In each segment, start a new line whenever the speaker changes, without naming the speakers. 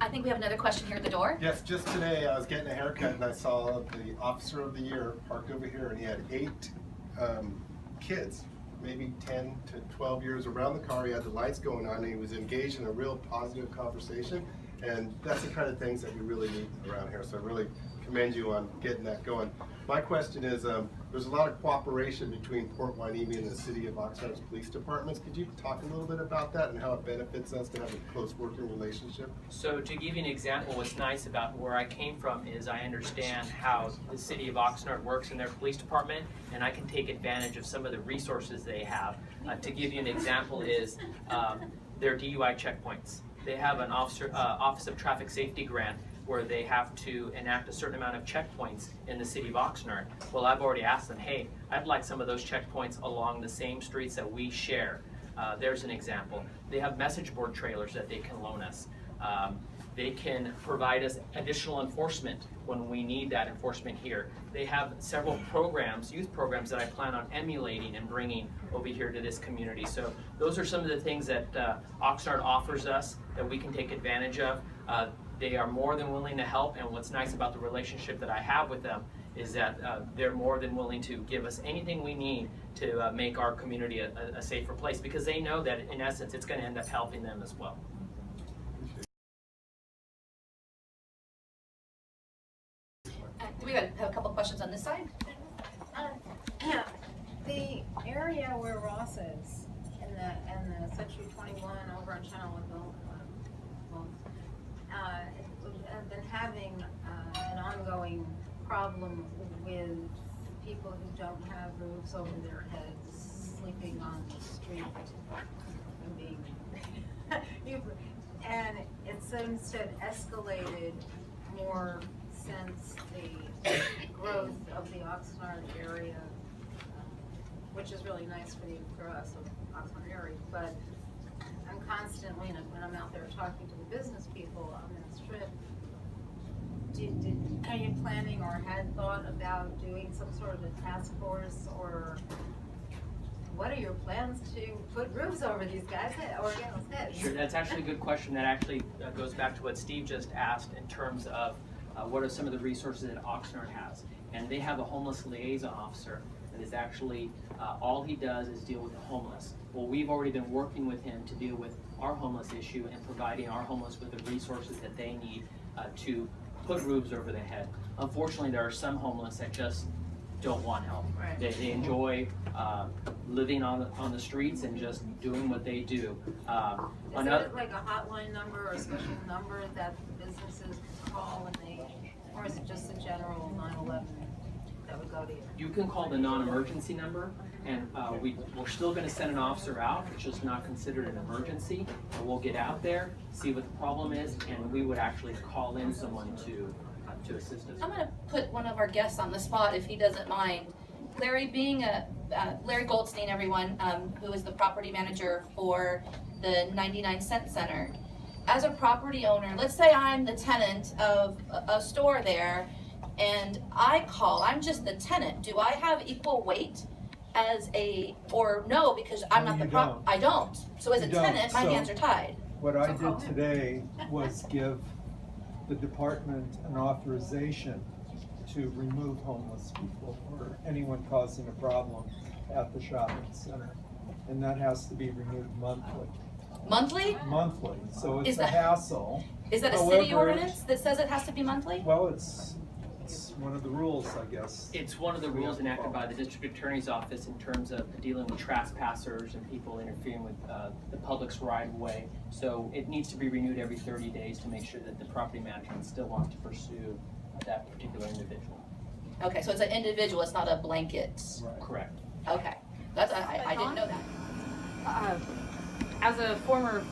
I think we have another question here at the door.
Yes, just today I was getting a haircut and I saw the Officer of the Year parked over here, and he had 8 kids, maybe 10 to 12 years around the car. He had the lights going on and he was engaged in a real positive conversation, and that's the kind of things that we really need around here. So I really commend you on getting that going. My question is, there's a lot of cooperation between Port Hueneme and the City of Oxnard's police departments. Could you talk a little bit about that and how it benefits us to have a close working relationship?
So to give you an example, what's nice about where I came from is I understand how the City of Oxnard works in their police department, and I can take advantage of some of the resources they have. To give you an example is their DUI checkpoints. They have an Office of Traffic Safety grant where they have to enact a certain amount of checkpoints in the City of Oxnard. Well, I've already asked them, hey, I'd like some of those checkpoints along the same streets that we share. There's an example. They have message board trailers that they can loan us. They can provide us additional enforcement when we need that enforcement here. They have several programs, youth programs, that I plan on emulating and bringing over here to this community. So those are some of the things that Oxnard offers us that we can take advantage of. They are more than willing to help, and what's nice about the relationship that I have with them is that they're more than willing to give us anything we need to make our community a safer place, because they know that in essence it's going to end up helping them as well.
Do we have a couple questions on this side?
The area where Ross is, in the Century 21 over on Channel I've been having an ongoing problem with people who don't have roofs over their heads, sleeping on the street, and being and it seems to have escalated more since the growth of the Oxnard area, which is really nice for us of Oxnard area, but I'm constantly, when I'm out there talking to the business people on that strip, are you planning or had thought about doing some sort of a task force, or what are your plans to put roofs over these guys' heads?
Sure, that's actually a good question. That actually goes back to what Steve just asked in terms of what are some of the resources that Oxnard has. And they have a homeless liaison officer that is actually, all he does is deal with the homeless. Well, we've already been working with him to deal with our homeless issue and providing our homeless with the resources that they need to put roofs over their head. Unfortunately, there are some homeless that just don't want help.
Right.
They enjoy living on the streets and just doing what they do.
Is there like a hotline number or a special number that the businesses can call, or is it just a general 911 that would go to you?
You can call the non-emergency number, and we're still going to send an officer out. It's just not considered an emergency. And we'll get out there, see what the problem is, and we would actually call in someone to assist us.
I'm going to put one of our guests on the spot if he doesn't mind. Larry, being Larry Goldstein, everyone, who is the property manager for the 99 Cent Center. As a property owner, let's say I'm the tenant of a store there, and I'm just the tenant. Do I have equal weight as or no, because I'm not the I don't. So as a tenant, my hands are tied.
What I did today was give the department an authorization to remove homeless people or anyone causing a problem at the shopping center. And that has to be removed monthly.
Monthly?
Monthly, so it's a hassle.
Is that a city ordinance that says it has to be monthly?
Well, it's one of the rules, I guess.
It's one of the rules enacted by the district attorney's office in terms of dealing with trespassers and people interfering with the public's right of way. So it needs to be renewed every 30 days to make sure that the property management still wants to pursue that particular individual.
Okay, so it's an individual, it's not a blanket.
Right.
Correct.
Okay, that's I didn't know that.
As a former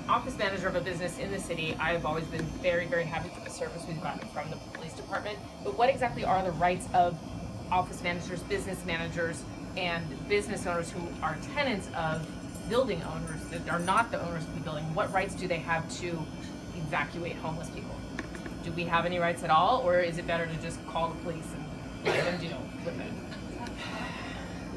office manager of a business in the city, I've always been very, very happy with the service we've gotten from the police department. But what exactly are the rights of office managers, business managers, and business owners who are tenants of building owners that are not the owners of the building? What rights do they have to evacuate homeless people? Do we have any rights at all, or is it better to just call the police and let them deal with it?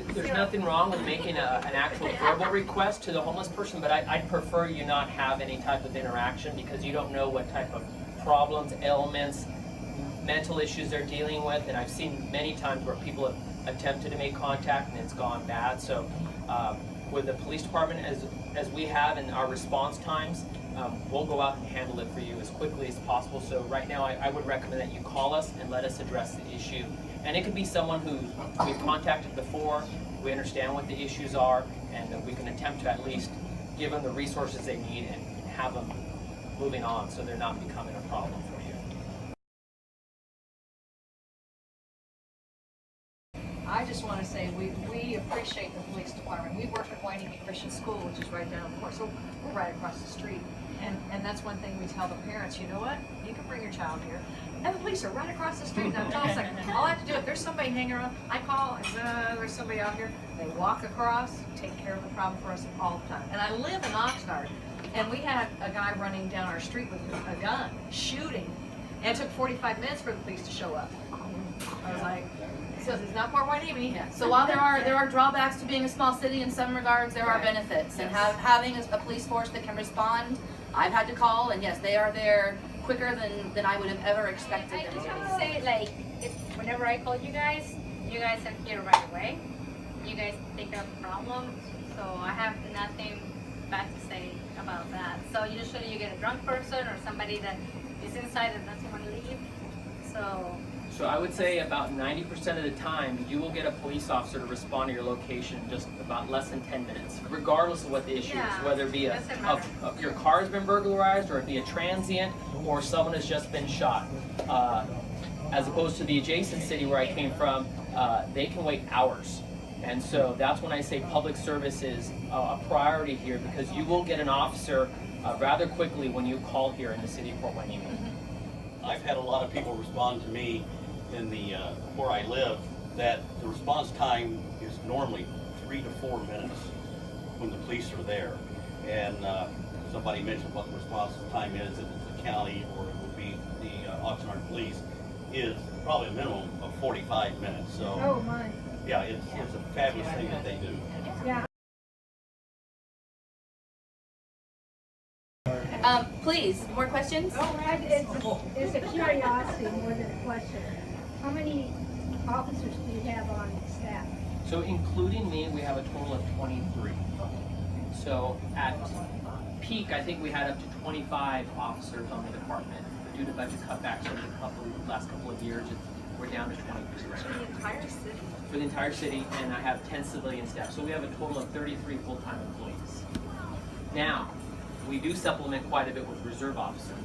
There's nothing wrong with making an actual verbal request to the homeless person, but I'd prefer you not have any type of interaction because you don't know what type of problems, ailments, mental issues they're dealing with, and I've seen many times where people have attempted to make contact and it's gone bad. So with the police department, as we have in our response times, we'll go out and handle it for you as quickly as possible. So right now I would recommend that you call us and let us address the issue. And it could be someone who we've contacted before, we understand what the issues are, and we can attempt to at least give them the resources they need and have them moving on so they're not becoming a problem for you.
I just want to say we appreciate the police department. We work at Whiting Christian School, which is right down the course, so we're right across the street. And that's one thing we tell the parents, you know what? You can bring your child here. And the police are right across the street. Now tell us, like, all I have to do, if there's somebody hanging around, I call, and there's somebody out here. They walk across, take care of the problem for us all the time. And I live in Oxnard, and we had a guy running down our street with a gun, shooting. And it took 45 minutes for the police to show up. I was like, so it's not Port Hueneme.
Yeah. So while there are drawbacks to being a small city in some regards, there are benefits, and having a police force that can respond. I've had to call, and yes, they are there quicker than I would have ever expected
I
them
just
to
want
be.
to say, like, whenever I call you guys are here right away. You guys take care of the problem, so I have nothing bad to say about that. So usually you get a drunk person or somebody that is inside and doesn't want to leave.
So I would say about 90% of the time, you will get a police officer to respond to your location in just about less than 10 minutes, regardless of what the issue is, whether it be
doesn't matter.
your car has been burglarized, or it be a transient, or someone has just been shot. As opposed to the adjacent city where I came from, they can wait hours. And so that's when I say public service is a priority here, because you will get an officer rather quickly when you call here in the city of Port Hueneme.
I've had a lot of people respond to me in the where I live that the response time is normally 3 to 4 minutes when the police are there. And somebody mentioned what the response time is, if it's the county or it would be the Oxnard Police, is probably a minimum of 45 minutes. So
Oh my.
yeah, it's a fabulous thing that they do.
Yeah.
Please, more questions?
It's a curiosity more than a question. How many officers do you have on staff?
So including me, we have a total of 23. So at peak, I think we had up to 25 officers on the department. Due to budget cutbacks over the last couple of years, we're down to 23 right now.
The entire city.
For the entire city, and I have 10 civilian staff. So we have a total of 33 full-time employees. Now, we do supplement quite a bit with reserve officers.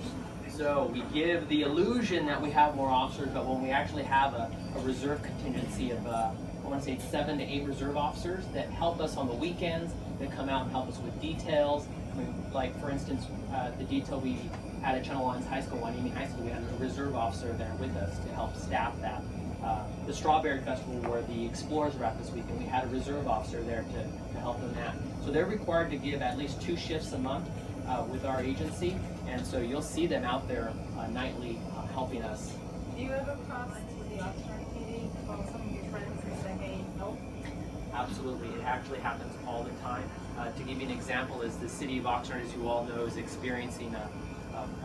So we give the illusion that we have more officers, but when we actually have a reserve contingency of, I want to say 7 to 8 reserve officers that help us on the weekends, that come out and help us with details. I mean, like for instance, the detail we had at Channel Lines High School, Hueneme High School, we had a reserve officer there with us to help staff that. The Strawberry Festival, where the Explorers were at this weekend, we had a reserve officer there to help them that. So they're required to give at least 2 shifts a month with our agency, and so you'll see them out there nightly helping us.
Do you ever cross with the Oxnard PD, call some of your friends and say, hey, help?
Absolutely, it actually happens all the time. To give you an example, is the city of Oxnard, as you all know, is experiencing a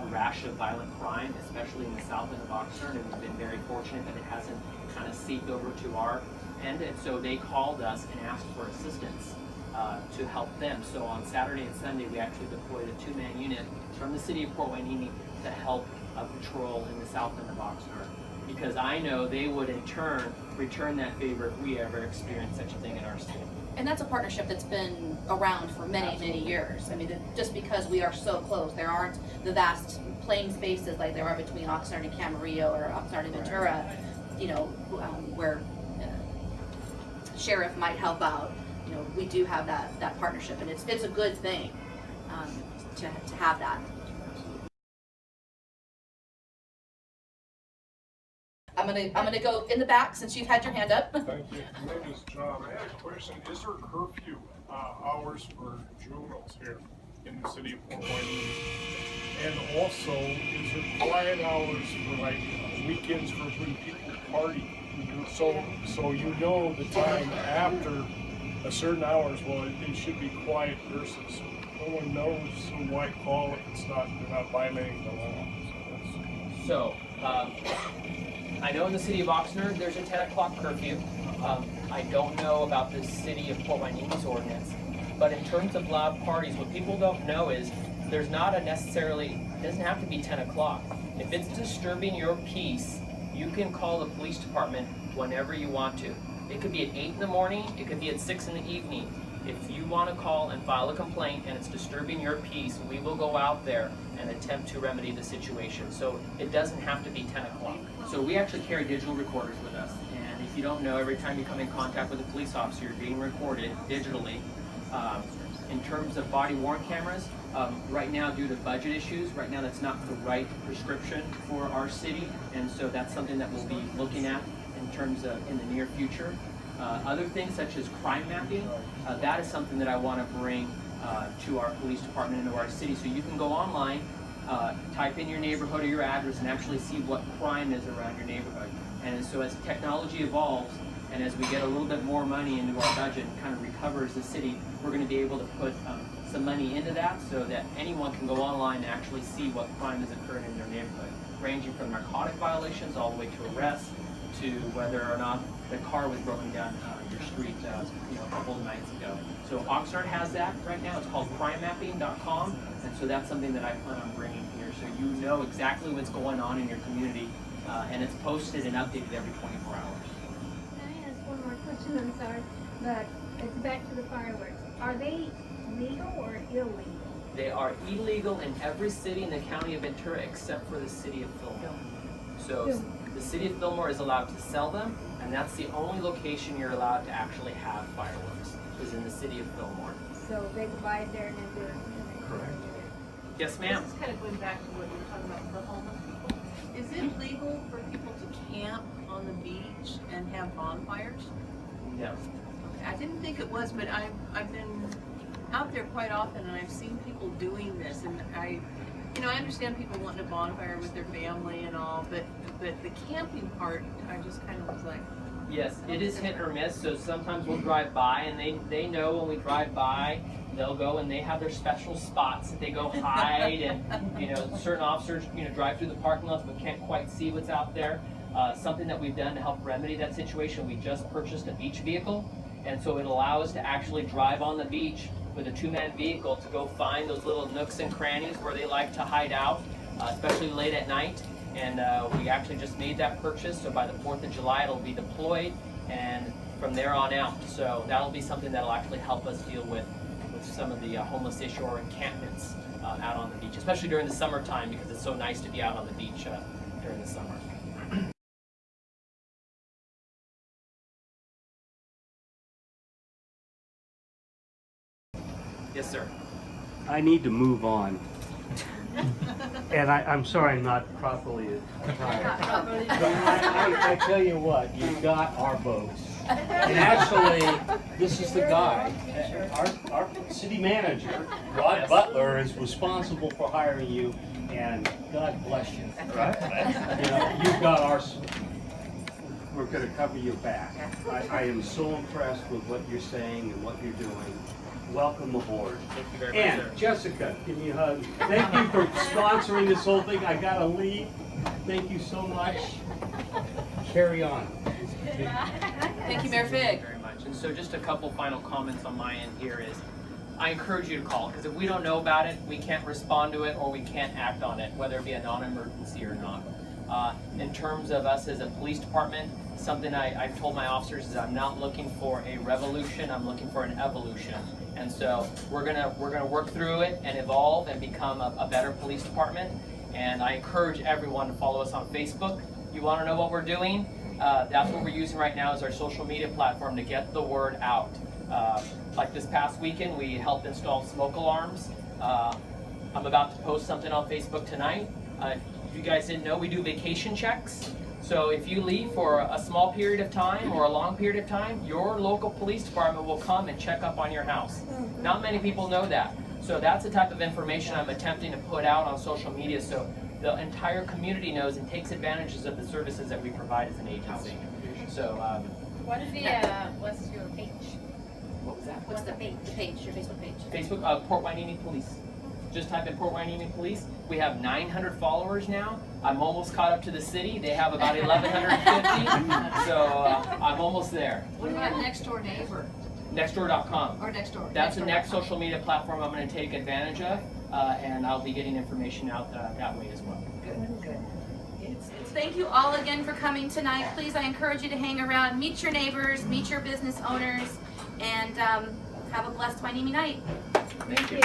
rash of violent crime, especially in the south end of Oxnard, and we've been very fortunate that it hasn't kind of seeped over to our end, and so they called us and asked for assistance to help them. So on Saturday and Sunday, we actually deployed a 2-man unit from the city of Port Hueneme to help patrol in the south end of Oxnard, because I know they would in turn return that favor if we ever experienced such a thing in our city.
And that's a partnership that's been around for many, many years. I mean, just because we are so close, there aren't the vast plain spaces like there are between Oxnard and Camarillo or Oxnard and Ventura, you know, where sheriff might help out. You know, we do have that partnership, and it's a good thing to have that. I'm gonna go in the back since you've had your hand up.
Thank you. My name is John. I had a question. Is there curfew hours for juveniles here? in the city of Fort Wayne? And also, is there quiet hours for like weekends for when people party? So you know the time after a certain hours, well, it should be quiet versus no one knows, so why call if they're not violating the law?
So, I know in the city of Oxnard, there's a 10 o'clock curfew. I don't know about the city of Port Hueneme ordinance, but in terms of loud parties, what people don't know is there's not a necessarily, it doesn't have to be 10 o'clock. If it's disturbing your peace, you can call the police department whenever you want to. It could be at 8 in the morning, it could be at 6 in the evening. If you want to call and file a complaint and it's disturbing your peace, we will go out there and attempt to remedy the situation. So it doesn't have to be 10 o'clock. So we actually carry digital recorders with us. And if you don't know, every time you come in contact with a police officer, you're being recorded digitally. In terms of body-worn cameras, right now due to budget issues, right now that's not the right prescription for our city. And so that's something that we'll be looking at in terms of in the near future. Other things such as crime mapping, that is something that I want to bring to our police department and to our city. So you can go online, type in your neighborhood or your address and actually see what crime is around your neighborhood. And so as technology evolves and as we get a little bit more money into our budget and kind of recovers the city, we're going to be able to put some money into that so that anyone can go online and actually see what crime has occurred in their neighborhood, ranging from narcotic violations all the way to arrests, to whether or not the car was broken down your street a couple of nights ago. So Oxnard has that right now. It's called crimemapping.com, and so that's something that I plan on bringing here so you know exactly what's going on in your community, and it's posted and updated every 24 hours.
Can I ask one more question? I'm sorry, but it's back to the fireworks. Are they legal or illegal?
They are illegal in every city in the county of Ventura except for the city of Fillmore. So the city of Fillmore is allowed to sell them, and that's the only location you're allowed to actually have fireworks, is in the city of Fillmore.
So they can buy it there and then do it?
Correct. Yes, ma'am.
This is kind of going back to what you were talking about, the homeless people. Is it legal for people to camp on the beach and have bonfires?
No.
Okay, I didn't think it was, but I've been out there quite often and I've seen people doing this, and I understand people wanting a bonfire with their family and all, but the camping part, I just kind of was like.
Yes, it is hit or miss. So sometimes we'll drive by, and they know when we drive by, they'll go and they have their special spots that they go hide, and certain officers drive through the parking lots but can't quite see what's out there. Something that we've done to help remedy that situation, we just purchased a beach vehicle, and so it allows us to actually drive on the beach with a two-man vehicle to go find those little nooks and crannies where they like to hide out, especially late at night. And we actually just made that purchase, so by the 4th of July it'll be deployed, and from there on out. So that'll be something that'll actually help us deal with some of the homeless issue or encampments out on the beach, especially during the summertime, because it's so nice to be out on the beach during the summer. Yes, sir.
I need to move on. And I'm sorry I'm not properly attired. I tell you what, you got our votes. And actually, this is the guy, our city manager, Rod Butler, is responsible for hiring you, and God bless you. You've got our, we're going to cover your back. I am so impressed with what you're saying and what you're doing. Welcome aboard.
Thank you very much,
And
sir.
Jessica, give me a hug. Thank you for sponsoring this whole thing. I gotta leave. Thank you so much. Carry on.
Thank you, Mayor Fig.
Thank you very much. And so just a couple final comments on my end here is, I encourage you to call, because if we don't know about it, we can't respond to it or we can't act on it, whether it be a non-emergency or not. In terms of us as a police department, something I've told my officers is I'm not looking for a revolution, I'm looking for an evolution. And so we're gonna work through it and evolve and become a better police department. And I encourage everyone to follow us on Facebook. You want to know what we're doing? That's what we're using right now as our social media platform to get the word out. Like this past weekend, we helped install smoke alarms. I'm about to post something on Facebook tonight. If you guys didn't know, we do vacation checks. So if you leave for a small period of time or a long period of time, your local police department will come and check up on your house. Not many people know that. So that's the type of information I'm attempting to put out on social media so the entire community knows and takes advantages of the services that we provide as an agency. So,
What's your page?
what was that?
What's the page, your Facebook page?
Facebook, Port Hueneme Police. Just type in Port Hueneme Police. We have 900 followers now. I'm almost caught up to the city. They have about 1,150. So I'm almost there.
What about next door neighbor
Nextdoor.com.
or next door?
That's the next social media platform I'm going to take advantage of, and I'll be getting information out that way as well.
Good, good.
Thank you all again for coming tonight. Please, I encourage you to hang around, meet your neighbors, meet your business owners, and have a blessed Hueneme night.
Thank you.